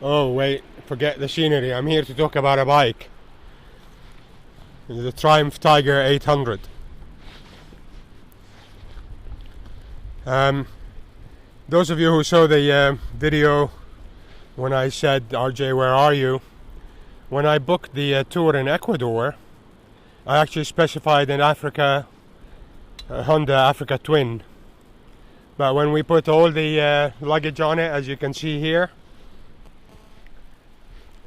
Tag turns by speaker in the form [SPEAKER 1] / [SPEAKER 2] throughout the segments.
[SPEAKER 1] Oh wait, forget the scenery. I'm here to talk about a bike. The Triumph Tiger 800. Those of you who saw the video when I said, RJ, where are you? When I booked the tour in Ecuador, I actually specified in Africa, Honda Africa Twin. But when we put all the luggage on it, as you can see here,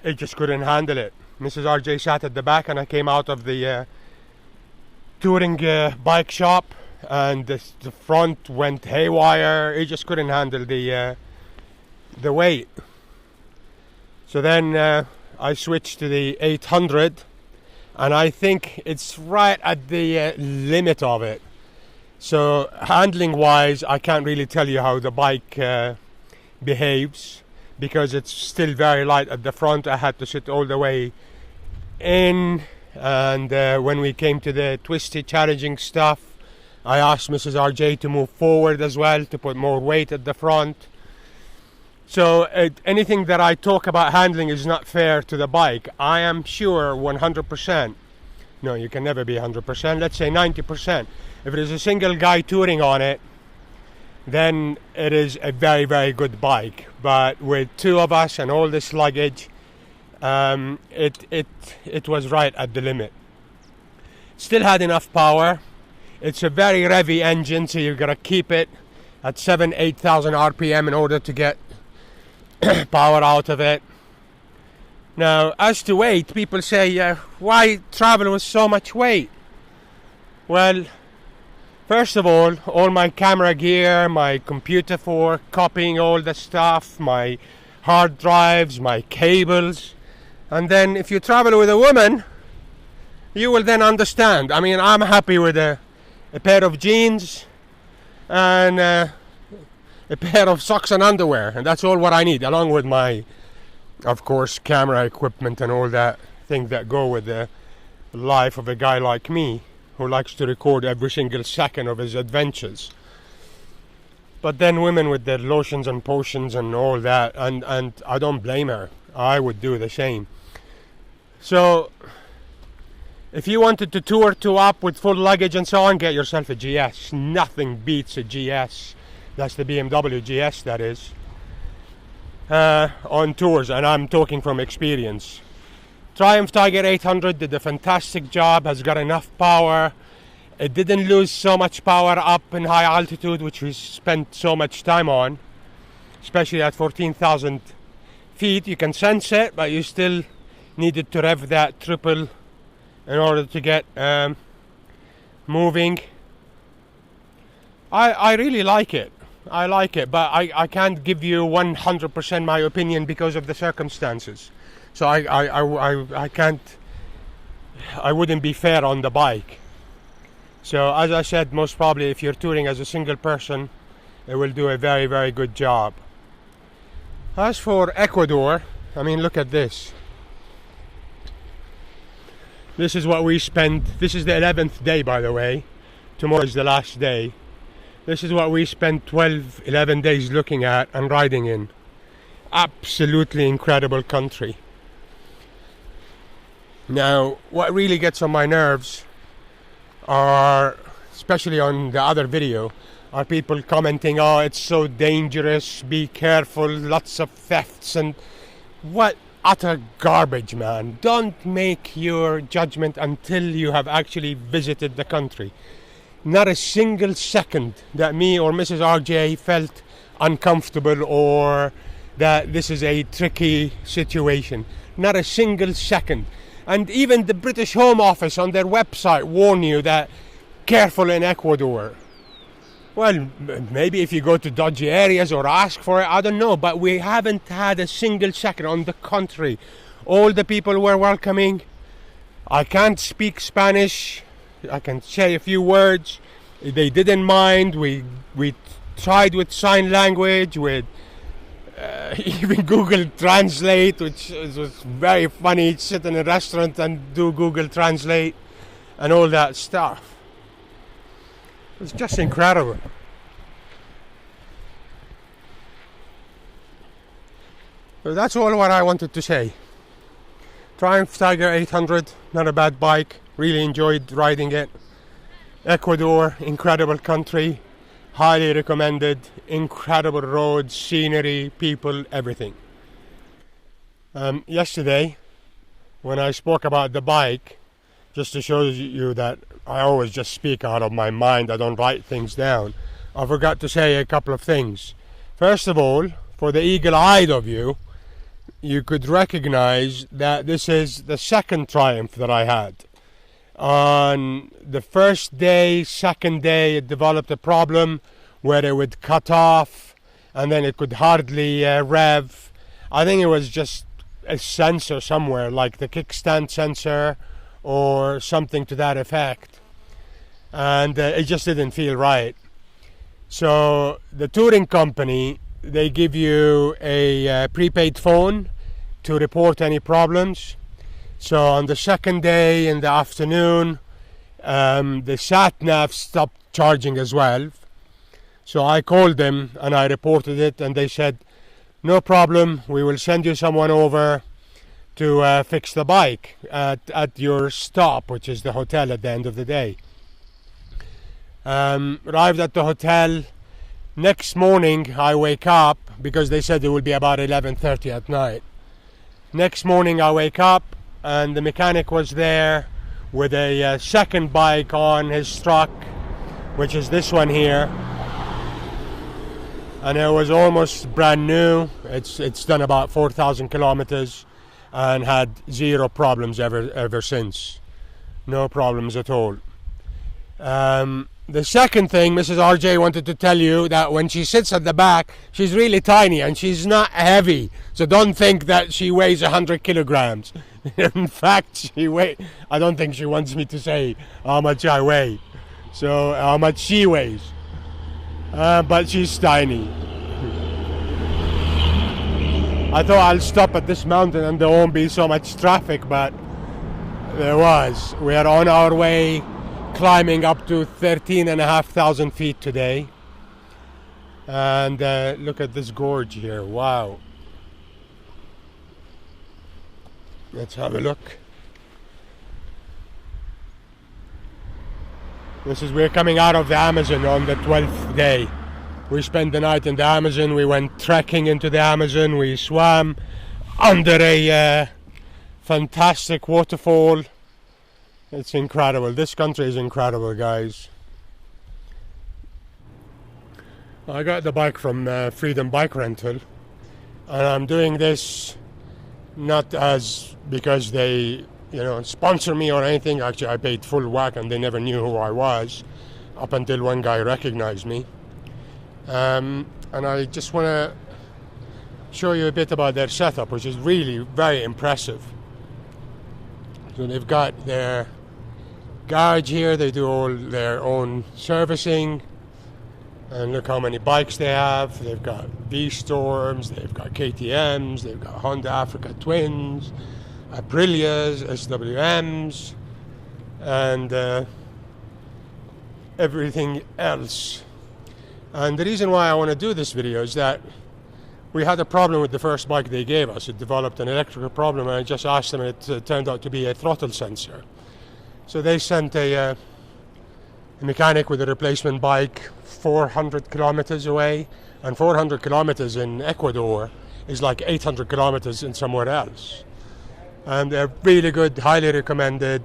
[SPEAKER 1] it just couldn't handle it. Mrs. RJ sat at the back, and I came out of the touring bike shop, and the front went haywire. It just couldn't handle the weight. So then I switched to the 800, and I think it's right at the limit of it. So handling wise, I can't really tell you how the bike behaves, because it's still very light at the front. I had to sit all the way in, and when we came to the twisty challenging stuff, I asked Mrs. RJ to move forward as well, to put more weight at the front. So anything that I talk about handling is not fair to the bike. I am sure 100%, no, you can never be 100%, let's say 90%. If it is a single guy touring on it, then it is a very, very good bike. But with two of us and all this luggage, it was right at the limit. Still had enough power. It's a very revvy engine, so you've got to keep it at 8,000 RPM in order to get power out of it. Now, as to weight, people say, why travel with so much weight? Well, first of all my camera gear, my computer for copying all the stuff, my hard drives, my cables. And then if you travel with a woman, you will then understand. I mean, I'm happy with a pair of jeans and a pair of socks and underwear, and that's all what I need, along with my, of course, camera equipment and all that things that go with the life of a guy like me, who likes to record every single second of his adventures. But then women with their lotions and potions and all that, and I don't blame her. I would do the same. So if you wanted to tour up with full luggage and so on, get yourself a GS. Nothing beats a GS. That's the BMW GS, that is, on tours, and I'm talking from experience. Triumph Tiger 800 did a fantastic job, has got enough power. It didn't lose so much power up in high altitude, which we spent so much time on, especially at 14,000 feet. You can sense it, but you still needed to rev that triple in order to get moving. I really like it. I like it, but I can't give you 100% my opinion because of the circumstances. So I can't, I wouldn't be fair on the bike. So as I said, most probably if you're touring as a single person, it will do a very, very good job. As for Ecuador, I mean, look at this. This is what we spent. This is the 11th day, by the way. Tomorrow is the last day. This is what we spent 11 days looking at and riding in. Absolutely incredible country. Now, what really gets on my nerves are, especially on the other video, are people commenting, oh, it's so dangerous, be careful, lots of thefts, and what utter garbage, man. Don't make your judgment until you have actually visited the country. Not a single second that me or Mrs. RJ felt uncomfortable or that this is a tricky situation. Not a single second. And even the British Home Office on their website warn you that careful in Ecuador. Well, maybe if you go to dodgy areas or ask for it, I don't know. But we haven't had a single second. On the contrary, all the people were welcoming. I can't speak Spanish. I can say a few words. They didn't mind. We tried with sign language, with even Google Translate, which was very funny. Sit in a restaurant and do Google Translate and all that stuff. It's just incredible. So that's all what I wanted to say. Triumph Tiger 800, not a bad bike. Really enjoyed riding it. Ecuador, incredible country. Highly recommended. Incredible roads, scenery, people, everything. Yesterday, when I spoke about the bike, just to show you that I always just speak out of my mind, I don't write things down, I forgot to say a couple of things. First of all, for the eagle-eyed of you, you could recognize that this is the second Triumph that I had. On the first day, second day, it developed a problem where it would cut off and then it could hardly rev. I think it was just a sensor somewhere, like the kickstand sensor or something to that effect. And it just didn't feel right. So the touring company, they give you a prepaid phone to report any problems. So on the second day in the afternoon, the Sat-Nav stopped charging as well. So I called them and I reported it, and they said, no problem, we will send you someone over to fix the bike at your stop, which is the hotel at the end of the day. Arrived at the hotel. Next morning I wake up, because they said it would be about 11:30 at night. Next morning I wake up and the mechanic was there with a second bike on his truck, which is this one here, and it was almost brand new. It's done about 4,000 kilometers and had zero problems ever since. No problems at all. The second thing, Mrs. RJ wanted to tell you that when she sits at the back, she's really tiny and she's not heavy. So don't think that she weighs 100 kilograms. In fact, I don't think she wants me to say how much I weigh. So how much she weighs. But she's tiny. I thought I'll stop at this mountain and there won't be so much traffic, but there was. We are on our way, climbing up to 13,500 feet today. And look at this gorge here. Wow. Let's have a look. We're coming out of the Amazon on the 12th day. We spent the night in the Amazon. We went trekking into the Amazon. We swam under a fantastic waterfall. It's incredible. This country is incredible, guys. I got the bike from Freedom Bike Rental, and I'm doing this not as because they sponsor me or anything. Actually, I paid full whack and they never knew who I was up until one guy recognized me. And I just want to show you a bit about their setup, which is really very impressive. So they've got their garage here. They do all their own servicing, and look how many bikes they have. They've got V-Storms, they've got KTMs, they've got Honda Africa Twins, Aprilias, SWMs, and everything else. And the reason why I want to do this video is that we had a problem with the first bike they gave us. It developed an electrical problem, and I just asked them, and it turned out to be a throttle sensor. So they sent a mechanic with a replacement bike 400 kilometers away, and 400 kilometers in Ecuador is like 800 kilometers in somewhere else. And they're really good, highly recommended.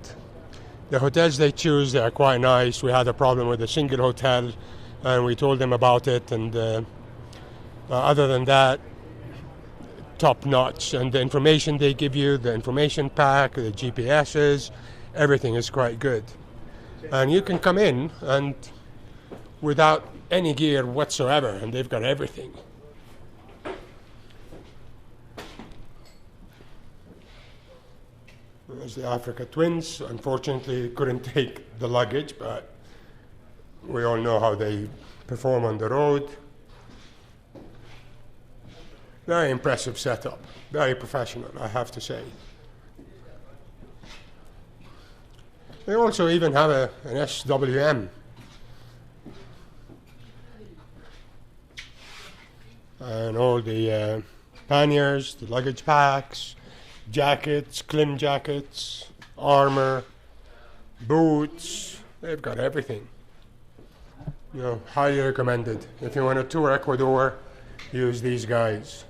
[SPEAKER 1] The hotels they choose, they are quite nice. We had a problem with a single hotel, and we told them about it, and other than that, top notch. And the information they give you, the information pack, the GPSs, everything is quite good. And you can come in and without any gear whatsoever, and they've got everything. There's the Africa Twins. Unfortunately, couldn't take the luggage, but we all know how they perform on the road. Very impressive setup, very professional, I have to say. They also even have an SWM. And all the panniers, the luggage packs, jackets, clim jackets, armor, boots. They've got everything. You know, highly recommended. If you want to tour Ecuador, use these guys.